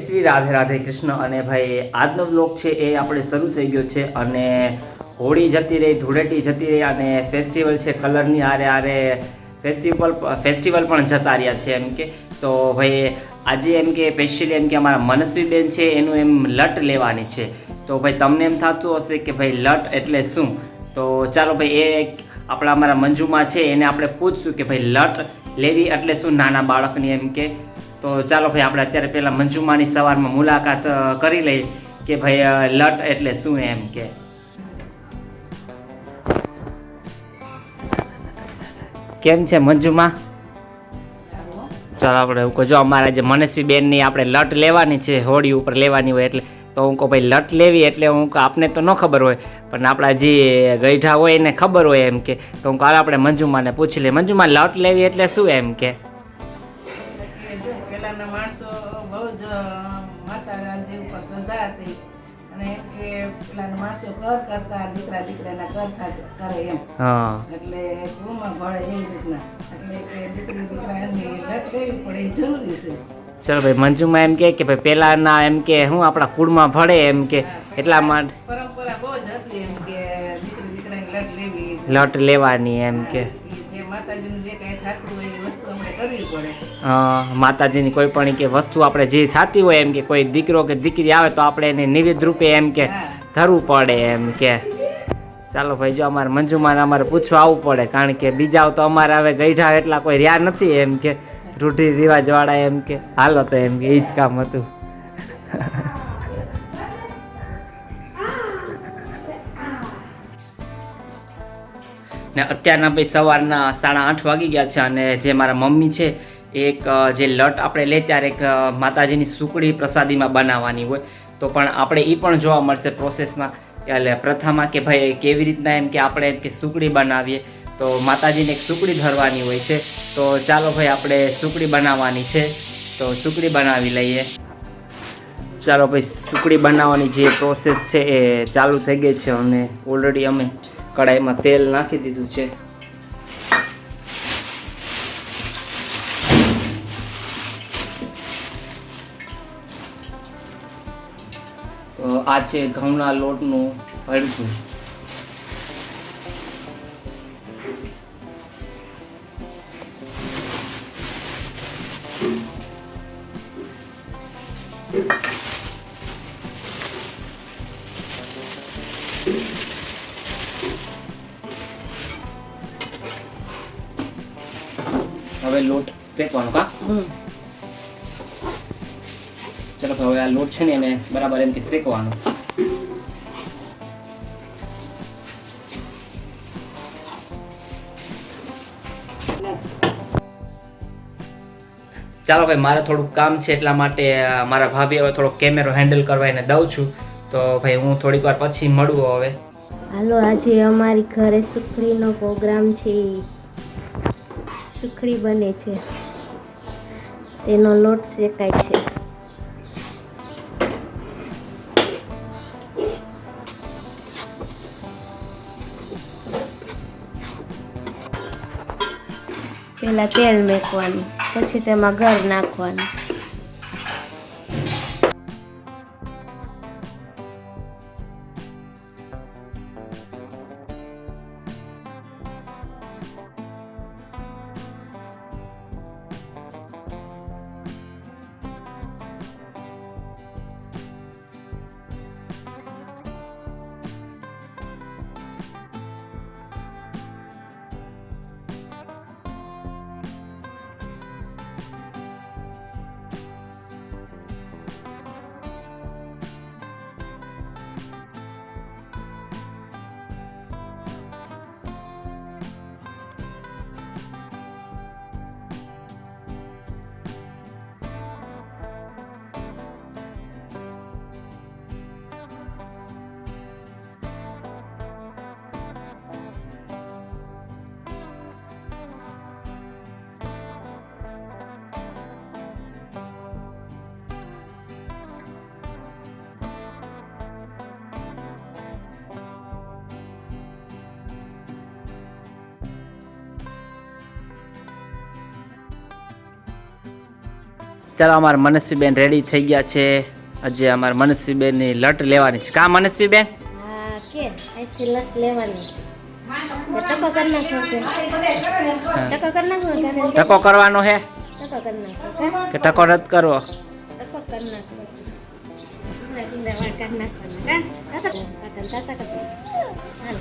શ્રી રાધે રાધે કૃષ્ણ. અને ભાઈ આજનો બ્લોગ છે એ આપણે શરૂ થઈ ગયો છે અને હોળી જતી રહી, ધૂળેટી જતી રહી અને ફેસ્ટિવલ છે કલરની આરે આરે ફેસ્ટિવલ પણ જતા રહ્યા છે એમ કે. તો ભાઈ આજે એમ કે સ્પેશિયલી એમ કે અમારા મનસ્વીબેન છે એનું એમ લટ લેવાની છે. તો ભાઈ તમને એમ થતું હશે કે ભાઈ લટ એટલે શું, તો ચાલો ભાઈ એ આપણા અમારા મંજુમાં છે એને આપણે પૂછશું કે ભાઈ લટ લેવી એટલે શું નાના બાળકની એમ કે. તો ચાલો ભાઈ આપણે અત્યારે પહેલાં મંજુમાની સવારમાં મુલાકાત કરી લઈએ કે ભાઈ લટ એટલે શું એમ કે. કેમ છે મંજુમાં? ચાલો આપણે એવું કહો, જો અમારા જે મનસ્વી બેનની આપણે લટ લેવાની છે, હોળી ઉપર લેવાની હોય એટલે. તો હું કહું ભાઈ લટ લેવી એટલે હું આપને તો ન ખબર હોય પણ આપણા જે ગઈઢા હોય એને ખબર હોય એમ કે. તો હું કાલે આપણે મંજુમાને પૂછી લઈએ, મંજુમાં લટ લેવી એટલે શું એમ કે. પેલાના માણસો બહુ જ માતાજી ઉપર શ્રદ્ધા હતી અને એમ કે પેલાના માણસો ઘર કરતા દીકરાના ઘર કરે એમ. એટલે કુળમાં ભળે એવી રીતના, એટલે કે દીકરાની લટ લેવી પડે એ જરૂરી છે. ચલો ભાઈ મંજુમાં એમ કે ભાઈ પેલાના એમ કે હું આપણા કુળમાં ભળે એમ કે એટલા માટે પરંપરા બહુ જ હતી એમ કે દીકરાની લટ લેવી, લટ લેવાની એમ કે. માતાજીનું જે કઈ થતું હોય એ વસ્તુ આપણે કરવી પડે. માતાજીની કોઈ પણ કે વસ્તુ આપણે જે થતી હોય એમ કે કોઈ દીકરો કે દીકરી આવે તો આપણે એને નિવેદ રૂપે એમ કે ધરવું પડે એમ કે. ચાલો ભાઈ જો અમારે મંજુમાને અમારે પૂછવા આવવું પડે કારણ કે બીજા તો અમારે હવે ગઈઢા એટલા કોઈ રહ્યા નથી એમ કે રૂઢિ રિવાજ વાળા એમ કે. હાલો તો એમ કે એ જ કામ હતું. ને અત્યારના ભાઈ સવારના 8:30 વાગી ગયા છે અને જે મારા મમ્મી છે એક જે લટ આપણે લે ત્યારે એક માતાજીની સુકડી પ્રસાદીમાં બનાવવાની હોય તો પણ આપણે એ પણ જોવા મળશે પ્રોસેસમાં એટલે પ્રથામાં કે ભાઈ કેવી રીતના એમ કે આપણે કે સુકડી બનાવીએ તો માતાજીને એક સુકડી ધરવાની હોય છે. તો ચાલો ભાઈ આપણે સુકડી બનાવવાની છે તો સુકડી બનાવી લઈએ. ચાલો ભાઈ સુકડી બનાવવાની જે પ્રોસેસ છે એ ચાલુ થઈ ગઈ છે અને ઓલરેડી અમે કડાઈમાં તેલ નાખી દીધું છે. તો આ છે ઘઉંના લોટનું હળવું. હવે લોટ શેકવાનો કા. ચલો હવે આ લોટ છે ને એને બરાબર એમ કે શેકવાનો. ચાલો ભાઈ મારે થોડુંક કામ છે એટલા માટે મારા ભાભી હવે થોડો કેમેરો હેન્ડલ કરવા એને દઉં છું. તો ભાઈ હું થોડીક વાર પછી મળું હવે. હાલો આજે અમારી ઘરે સુખડીનો પ્રોગ્રામ છે. સુખડી બને છે, તેનો લોટ શેકાય છે. પહેલા તેલ મેકવાનું, પછી તેમાં ગળ નાખવાનું. ચાલો અમારા મનસ્વીબેન રેડી થઈ ગયા છે. આજે અમારા મનસ્વીબેનની લટ લેવાની છે. કા મનસ્વીબેન? હા કે અહીંથી લટ લેવાની છે. ટકો કરી નાખો છે. ટકો કરી નાખો છે. ટકો કરવાનો હે ટકો કરી નાખો કે ટકો રદ કરવો? ટકો કરી નાખો છે. ઢીલા વાળ કાઢી નાખવાના કા તાતા કરતા હાલ.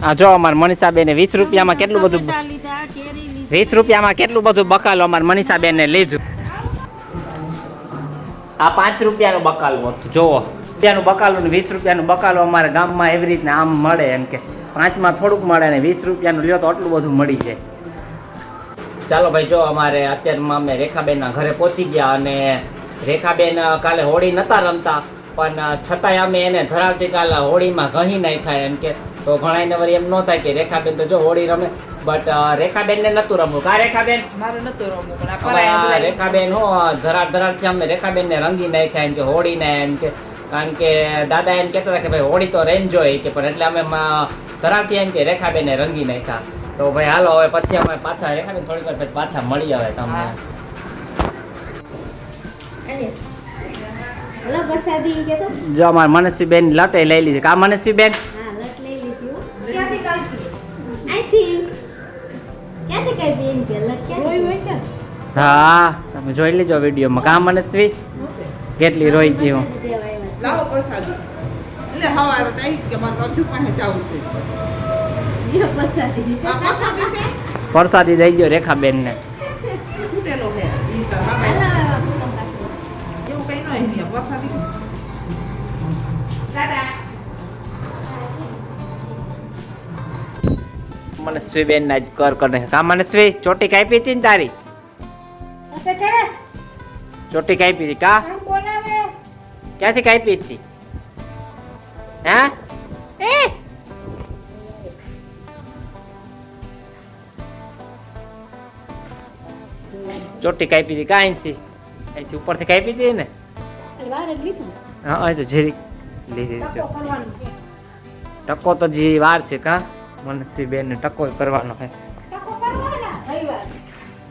આ જો અમાર મનીષાબેન 20 રૂપિયામાં કેટલું બધું 20 રૂપિયામાં કેટલું બધું બકાલો અમાર મનીષાબેન ને લીધું. આ 5 રૂપિયાનું બકાલું હતું. જોવો, રૂપિયાનું બકાલું ને 20 રૂપિયાનું બકાલું અમારા ગામમાં એવી રીતના આમ મળે. એમ કે 5માં થોડુંક મળે ને 20 રૂપિયાનું લ્યો તો આટલું બધું મળી જાય. ચાલો ભાઈ, જો અમારે અત્યારમાં અમે રેખાબેનના ઘરે પહોંચી ગયા અને રેખાબેન કાલે હોળી નતા રમતા, પણ છતાંય અમે એને ધરાવતી કાલે હોળીમાં ઘહી નાખ્યા. એમ કે તો ઘણાને વળી એમ ન થાય કે રેખાબેન તો જો હોળી રમે, બટ રેખાબેન ને નતું રમવું. કા રેખાબેન? મારે નતું રમવું, પણ આ રેખાબેન હો ધરાડથી અમે રેખાબેન ને રંગી નાખ્યા. એમ કે હોળી ને એમ કે, કારણ કે દાદા એમ કહેતા હતા કે ભાઈ હોળી તો રેમજો કે, પણ એટલે અમે ધરાડથી એમ કે રેખાબેન ને રંગી નાખ્યા. તો ભાઈ હાલો હવે પછી અમે પાછા રેખાબેન થોડીક વાર પછી પાછા મળી આવે તમને. જો અમારે મનસ્વીબેન લટે લઈ લીધી. કા મનસ્વીબેન? હા, તમે જોઈ લેજો વિડીયોમાં. કા મનસ્વી કેટલી રોઈ ગઈ હું. લાવો પ્રસાદી. એટલે હવા આવે તો કે મારે અંજુ પાસે જાવું છે. આ પ્રસાદી છે. પ્રસાદી દઈ ગયો રેખાબેન ને. ફૂટેલો છે. ઈ તો એવું કઈ નહીં પ્રસાદી. દાદા મનસ્વીબેન ના જ કર કરે. કા મનસ્વી ચોટી કાપી હતી ને તારી? ચોટી કાપી હતી કા? ક્યાંથી કાપી હતી? હા ચોટી કાપી હતી કા? અહીંથી ઉપરથી કાપી હતી ને? હા, તો જીરી લીધી. ટકો તો જે વાર છે કા મનસી બેન ને ટકો કરવાનો છે ટકો કરવો ને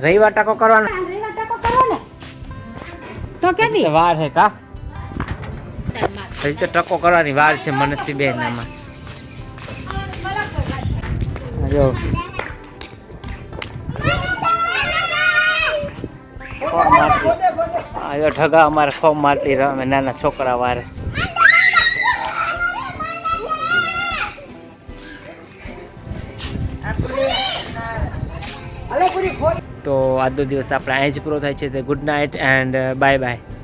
રવિવાર ટકો કરવાનો રવિવાર ટકો કરવો ને તો કેદી વાર છે કા હજી તો ટકો કરવાની વાર છે મનસી બેન આમાં જો આયો ઠગા અમારે ખોમ મારતી રમે નાના છોકરા વારે તો આજનો દિવસ આપણે અહીં જ પૂરો થાય છે good night and bye bye